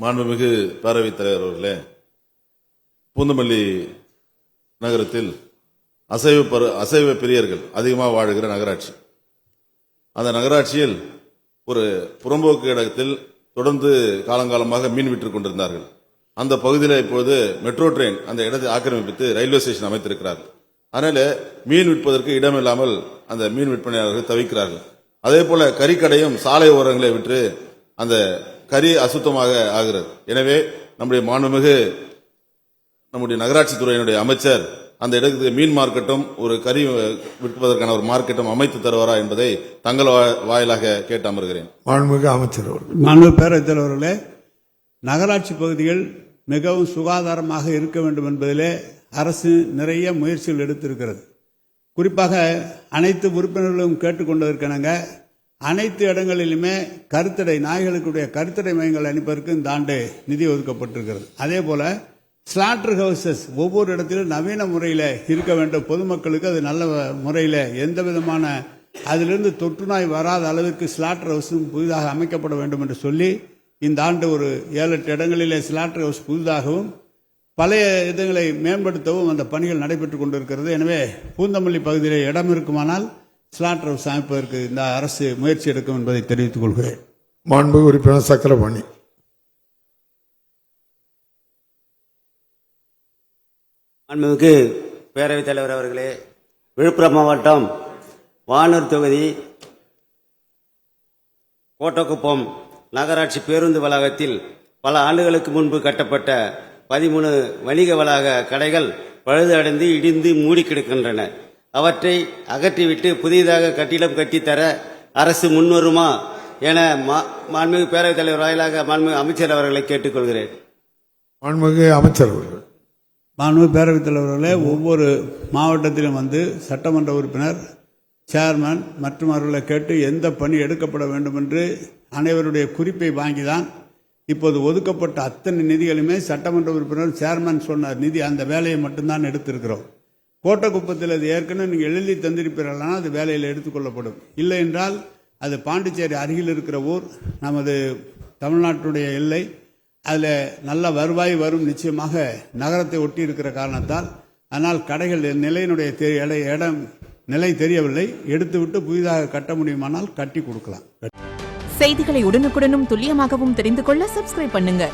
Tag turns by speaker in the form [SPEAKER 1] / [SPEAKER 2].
[SPEAKER 1] மாண்புமிகு பேரவைத் தலைவர் அவர்களே, பூந்தமல்லி நகரத்தில் அசைவ பிரியர்கள் அதிகமாக வாழுகிற நகராட்சி. அந்த நகராட்சியில் ஒரு புறம்போக்கு இடத்தில் தொடர்ந்து காலங்காலமாக மீன் விற்றுக் கொண்டிருந்தார்கள். அந்த பகுதியில் இப்போது மெட்ரோ ட்ரெயின் அந்த இடத்தை ஆக்கிரமிப்பித்து ரயில்வே ஸ்டேஷன் அமைத்திருக்கிறார்கள். அதனால மீன் விற்பதற்கு இடமில்லாமல் அந்த மீன் விற்பனையாளர்கள் தவிக்கிறார்கள். அதே போல கறிக்கடையும் சாலை ஓரங்களை விற்று அந்த கறி அசுத்தமாக ஆகிறது. எனவே நம்முடைய நகராட்சி துறையினுடைய அமைச்சர் அந்த இடத்துக்கு மீன் மார்க்கெட்டும் ஒரு கறி விற்பதற்கான ஒரு மார்க்கெட்டும் அமைத்து தருவாரா என்பதை தங்கள் வாயிலாக கேட்டு அமர்கிறேன்.
[SPEAKER 2] மாண்புமிகு அமைச்சர்
[SPEAKER 3] மாண்புமிகு பேரவைத் தலைவர்களே, நகராட்சி பகுதிகள் மிகவும் சுகாதாரமாக இருக்க வேண்டும் என்பதிலே அரசு நிறைய முயற்சிகள் எடுத்திருக்கிறது. குறிப்பாக அனைத்து உறுப்பினர்களும் கேட்டுக்கொண்டதற்கெனங்க அனைத்து இடங்களிலுமே நாய்களுக்குடைய கருத்தடை மையங்கள் அமைப்பதற்கு இந்த ஆண்டு நிதி ஒதுக்கப்பட்டிருக்கிறது. அதே போல ஸ்லாட்டர் ஹவுசஸ் ஒவ்வொரு இடத்திலும் நவீன முறையில் இருக்க வேண்டும். பொதுமக்களுக்கு அது நல்ல முறையில் எந்த விதமான அதிலிருந்து தொற்றுநோய் வராத அளவுக்கு ஸ்லாட்டர் ஹவுஸும் புதிதாக அமைக்கப்பட வேண்டும் என்று சொல்லி இந்த ஆண்டு ஒரு 7-8 இடங்களிலே ஸ்லாட்டர் ஹவுஸ் புதிதாகவும் பழைய இடங்களை மேம்படுத்தவும் அந்த பணிகள் நடைபெற்றுக் கொண்டிருக்கிறது. எனவே பூந்தமல்லி பகுதியில் இடம் இருக்குமானால் ஸ்லாட்டர் ஹவுஸ் அமைப்பதற்கு இந்த அரசு முயற்சி எடுக்கும் என்பதை தெரிவித்துக் கொள்கிறேன்.
[SPEAKER 2] மாண்புமிகு உறுப்பினர் சக்கரபாணி.
[SPEAKER 4] மாண்புமிகு பேரவைத் தலைவர் அவர்களே, விழுப்புரம் மாவட்டம் வானூர் தொகுதி கோட்டக்குப்பம் நகராட்சி பேருந்து வளாகத்தில் பல ஆண்டுகளுக்கு முன்பு கட்டப்பட்ட 13 வணிக வளாக கடைகள் பழுது அடைந்து இடிந்து மூடி கிடக்கின்றன. அவற்றை அகற்றிவிட்டு புதிதாக கட்டிடம் கட்டித்தர அரசு முன்வருமா என மாண்புமிகு பேரவைத் தலைவர் வாயிலாக மாண்புமிகு அமைச்சர் அவர்களை கேட்டுக்கொள்கிறேன்.
[SPEAKER 2] மாண்புமிகு அமைச்சர் அவர்கள்.
[SPEAKER 3] மாண்புமிகு பேரவைத் தலைவர்களே, ஒவ்வொரு மாவட்டத்திலும் வந்து சட்டமன்ற உறுப்பினர், சேர்மன் மற்றும் அவர்களை கேட்டு எந்த பணி எடுக்கப்பட வேண்டும் என்று அனைவருடைய குறிப்பை வாங்கிதான் இப்போது ஒதுக்கப்பட்ட அத்தனை நிதிகளுமே சட்டமன்ற உறுப்பினர் சேர்மன் சொன்ன நிதி அந்த வேலையை மட்டும்தான் எடுத்திருக்கிறோம். கோட்டக்குப்பத்தில் அது ஏற்கனவே நீங்கள் எழுதி தந்திருப்பீர்களானால் அது வேலையில் எடுத்துக்கொள்ளப்படும். இல்லை என்றால் அது பாண்டிச்சேரி அருகில் இருக்கிற ஊர், நமது தமிழ்நாட்டுடைய எல்லை, அதில் நல்ல வருவாய் வரும் நிச்சயமாக நகரத்தை ஒட்டி இருக்கிற காரணத்தால். ஆனால் கடைகள் நிலை தெரியவில்லை, எடுத்துவிட்டு புதிதாக கட்ட முடியுமானால் கட்டி கொடுக்கலாம்.
[SPEAKER 5] செய்திகளை உடனுக்குடனும் துல்லியமாகவும் தெரிந்து கொள்ள சப்ஸ்கிரைப் பண்ணுங்க.